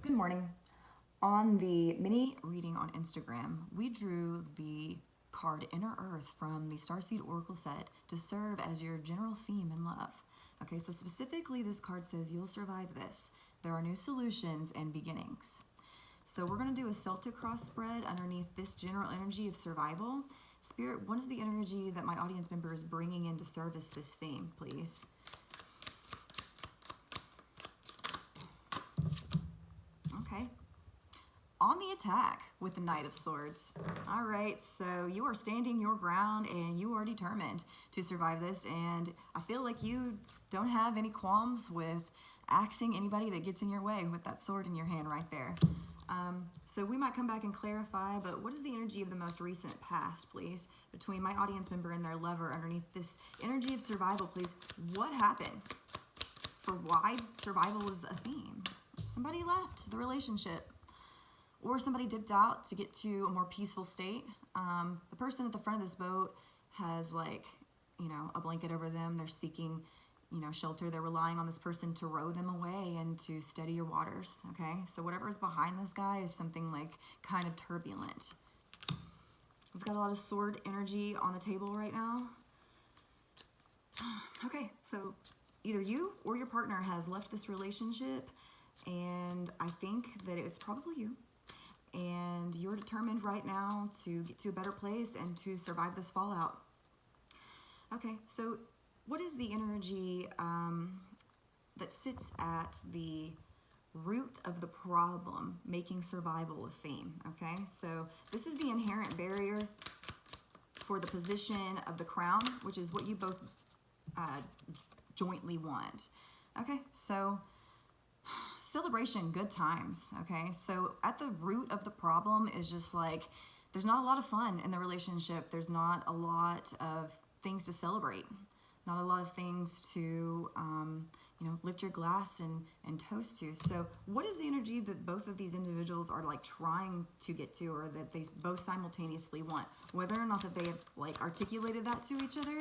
Good morning. On the mini reading on Instagram, we drew the card Inner Earth from the Starseed Oracle set to serve as your general theme in love. Okay, so specifically this card says you'll survive this. There are new solutions and beginnings. So we're going to do a Celtic cross spread underneath this general energy of survival. Spirit, what is the energy that my audience member is bringing in to service this theme, please? Okay. On the attack with the Knight of Swords. All right, so you are standing your ground and you are determined to survive this, and I feel like you don't have any qualms with axing anybody that gets in your way with that sword in your hand right there. So we might come back and clarify, but what is the energy of the most recent past, please, between my audience member and their lover underneath this energy of survival, please? What happened for why survival is a theme? Somebody left the relationship, or somebody dipped out to get to a more peaceful state. The person at the front of this boat has a blanket over them. They're seeking, shelter. They're relying on this person to row them away and to steady your waters, okay? So whatever is behind this guy is something kind of turbulent. We've got a lot of sword energy on the table right now. Okay, so either you or your partner has left this relationship, and I think that it's probably you. And you're determined right now to get to a better place and to survive this fallout. Okay, so what is the energy that sits at the root of the problem, making survival a theme? Okay, so this is the inherent barrier for the position of the crown, which is what you both jointly want. Okay, so celebration, good times. Okay, so at the root of the problem is just there's not a lot of fun in the relationship. There's not a lot of things to celebrate, not a lot of things to lift your glass and toast to. So what is the energy that both of these individuals are trying to get to, or that they both simultaneously want? Whether or not that they have articulated that to each other,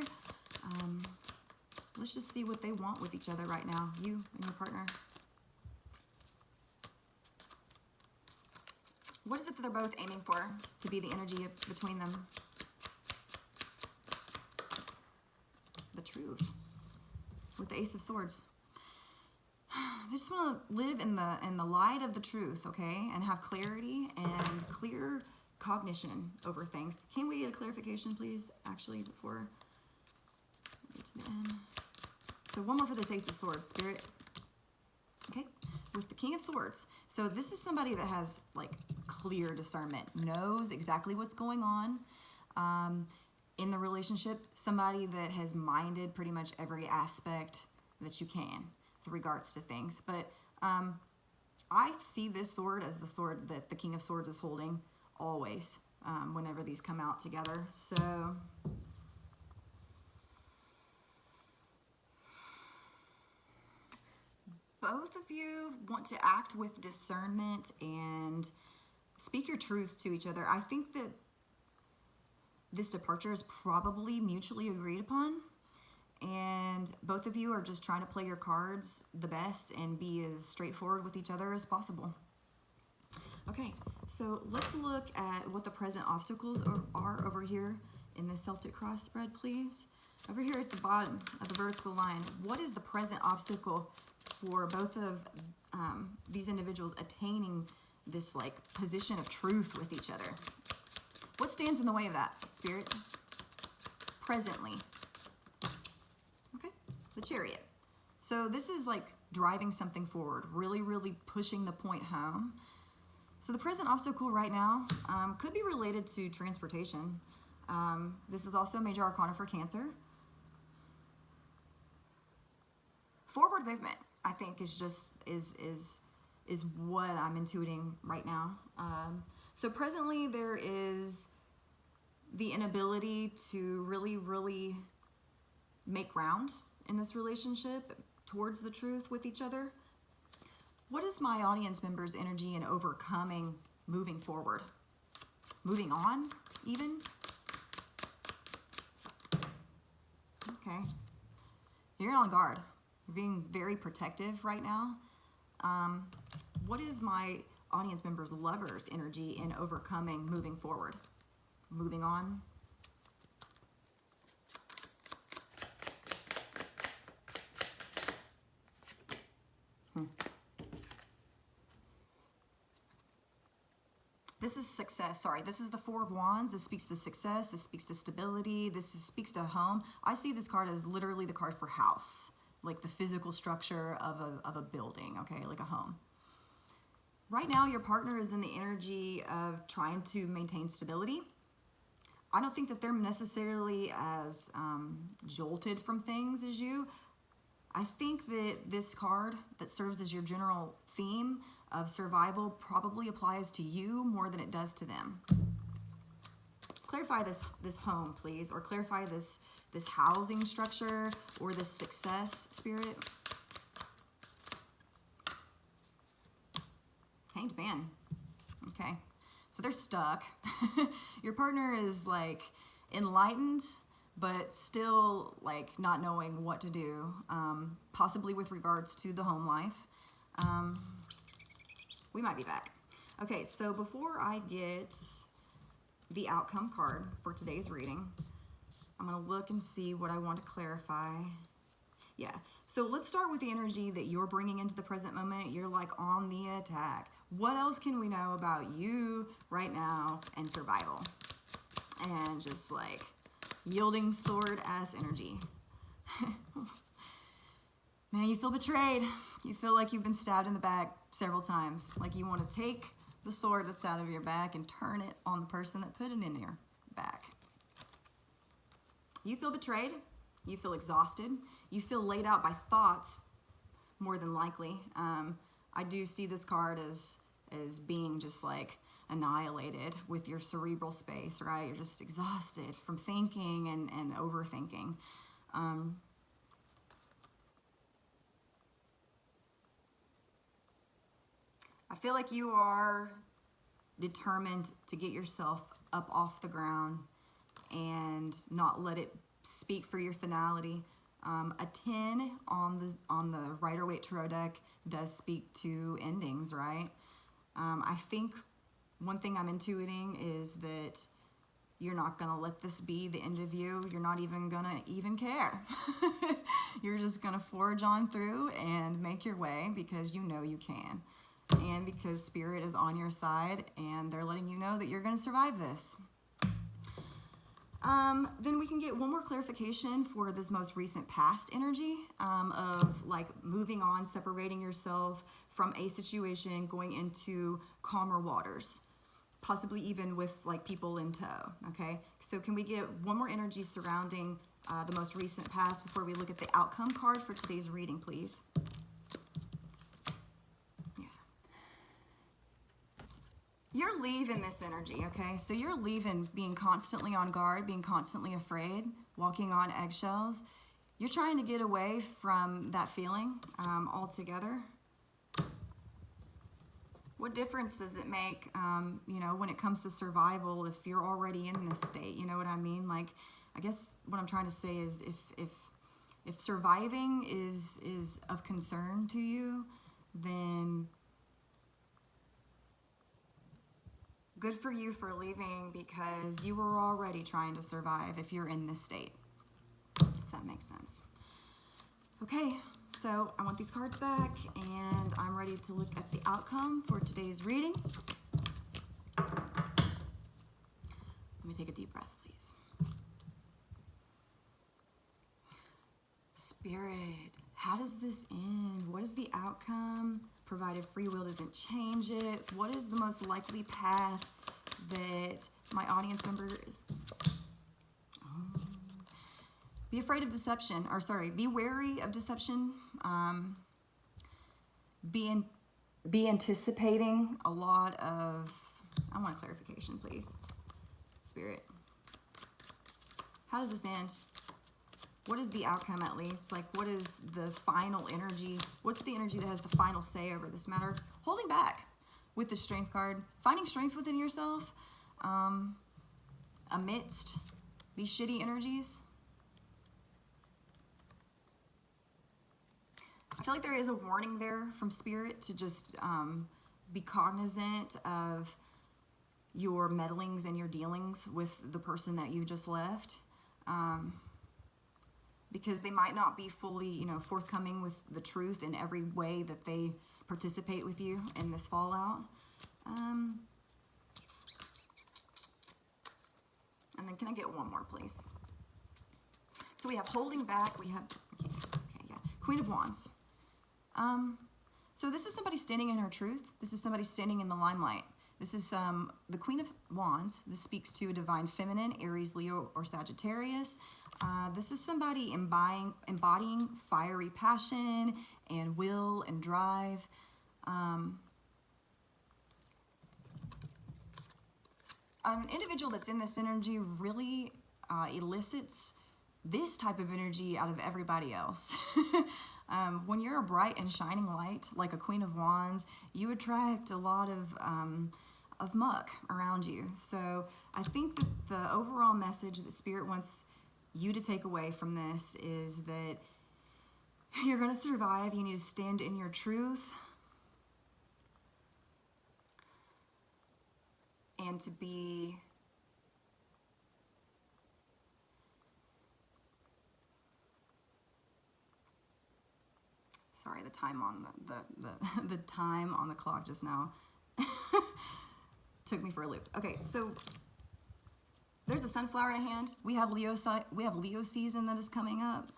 let's just see what they want with each other right now, you and your partner. What is it that they're both aiming for to be the energy between them? The truth. With the Ace of Swords. They just want to live in the light of the truth, okay? And have clarity and clear cognition over things. Can we get a clarification, please, actually, before we get to the end? So one more for this Ace of Swords, Spirit. Okay, with the King of Swords. So this is somebody that has clear discernment, knows exactly what's going on in the relationship. Somebody that has minded pretty much every aspect that you can with regards to things. But I see this sword as the sword that the King of Swords is holding always whenever these come out together. So both of you want to act with discernment and speak your truths to each other. I think that this departure is probably mutually agreed upon, and both of you are just trying to play your cards the best and be as straightforward with each other as possible. Okay, so let's look at what the present obstacles are over here in the Celtic cross spread, please. Over here at the bottom of the vertical line, what is the present obstacle for both of these individuals attaining this position of truth with each other? What stands in the way of that, Spirit? Presently. Okay, the Chariot. So this is driving something forward, really, really pushing the point home. So the present obstacle right now could be related to transportation. This is also a major arcana for Cancer. Forward movement, I think, is what I'm intuiting right now. So presently there is the inability to really, really make ground in this relationship towards the truth with each other. What is my audience member's energy in overcoming, moving forward? Moving on, even? Okay. You're on guard. You're being very protective right now. What is my audience member's lover's energy in overcoming, moving forward, moving on? This is success. Sorry, this is the Four of Wands. This speaks to success. This speaks to stability. Speaks to home. I see this card as literally the card for house, like the physical structure of a building, okay, like a home. Right now, your partner is in the energy of trying to maintain stability. I don't think that they're necessarily as jolted from things as you. I think that this card that serves as your general theme of survival probably applies to you more than it does to them. Clarify this home, please, or clarify this housing structure or this success spirit. Hanged Man. Okay, so they're stuck. Your partner is like enlightened, but still like not knowing what to do, possibly with regards to the home life. We might be back. Okay, so before I get the outcome card for today's reading, I'm gonna look and see what I want to clarify. Yeah, so let's start with the energy that you're bringing into the present moment. You're like on the attack. What else can we know about you right now and survival? And just like yielding sword ass energy. Man, you feel betrayed. You feel like you've been stabbed in the back several times. Like you want to take the sword that's out of your back and turn it on the person that put it in your back. You feel betrayed. You feel exhausted. You feel laid out by thoughts, more than likely. I do see this card as being just like annihilated with your cerebral space, right? You're just exhausted from thinking and overthinking. I feel like you are determined to get yourself up off the ground and not let it speak for your finality. A 10 on the Rider-Waite Tarot deck does speak to endings, right? I think one thing I'm intuiting is that you're not gonna let this be the end of you. You're not even gonna care. You're just gonna forge on through and make your way because you know you can. And because Spirit is on your side and they're letting you know that you're gonna survive this. Then we can get one more clarification for this most recent past energy of like moving on, separating yourself from a situation, going into calmer waters, possibly even with like people in tow, okay? So can we get one more energy surrounding the most recent past before we look at the outcome card for today's reading, please? You're leaving this energy, okay? So you're leaving being constantly on guard, being constantly afraid, walking on eggshells. You're trying to get away from that feeling altogether. What difference does it make, you know, when it comes to survival if you're already in this state? You know what I mean? Like, I guess what I'm trying to say is if surviving is of concern to you, then good for you for leaving because you were already trying to survive if you're in this state, if that makes sense. Okay, so I want these cards back and I'm ready to look at the outcome for today's reading. Let me take a deep breath, please. Spirit, how does this end? What is the outcome? Provided free will doesn't change it. What is the most likely path that my audience member is? Be afraid of deception, or sorry, be wary of deception. Be anticipating a lot of, I want a clarification, please. Spirit, how does this end? What is the outcome at least? Like, what is the final energy? What's the energy that has the final say over this matter? Holding back with the Strength card. Finding strength within yourself amidst these shitty energies. I feel like there is a warning there from Spirit to just be cognizant of your meddlings and your dealings with the person that you just left, because they might not be fully, forthcoming with the truth in every way that they participate with you in this fallout. And then can I get one more, please? So we have holding back. We have, Queen of Wands. So this is somebody standing in her truth. This is somebody standing in the limelight. This is the Queen of Wands. This speaks to a divine feminine, Aries, Leo, or Sagittarius. This is somebody embodying fiery passion and will and drive. An individual that's in this energy really elicits this type of energy out of everybody else. When you're a bright and shining light, like a Queen of Wands, you attract a lot of muck around you. So I think that the overall message that Spirit wants you to take away from this is that you're going to survive. You need to stand in your truth and to be sorry, the time on the time on the clock just now took me for a loop. Okay, so there's a sunflower in a hand. We have Leo season that is coming up.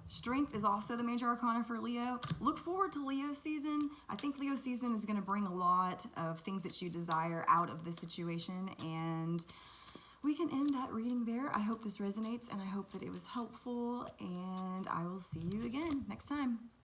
Strength is also the major arcana for Leo. Look forward to Leo season. I think Leo season is going to bring a lot of things that you desire out of this situation, and we can end that reading there. I hope this resonates, and I hope that it was helpful, and I will see you again next time.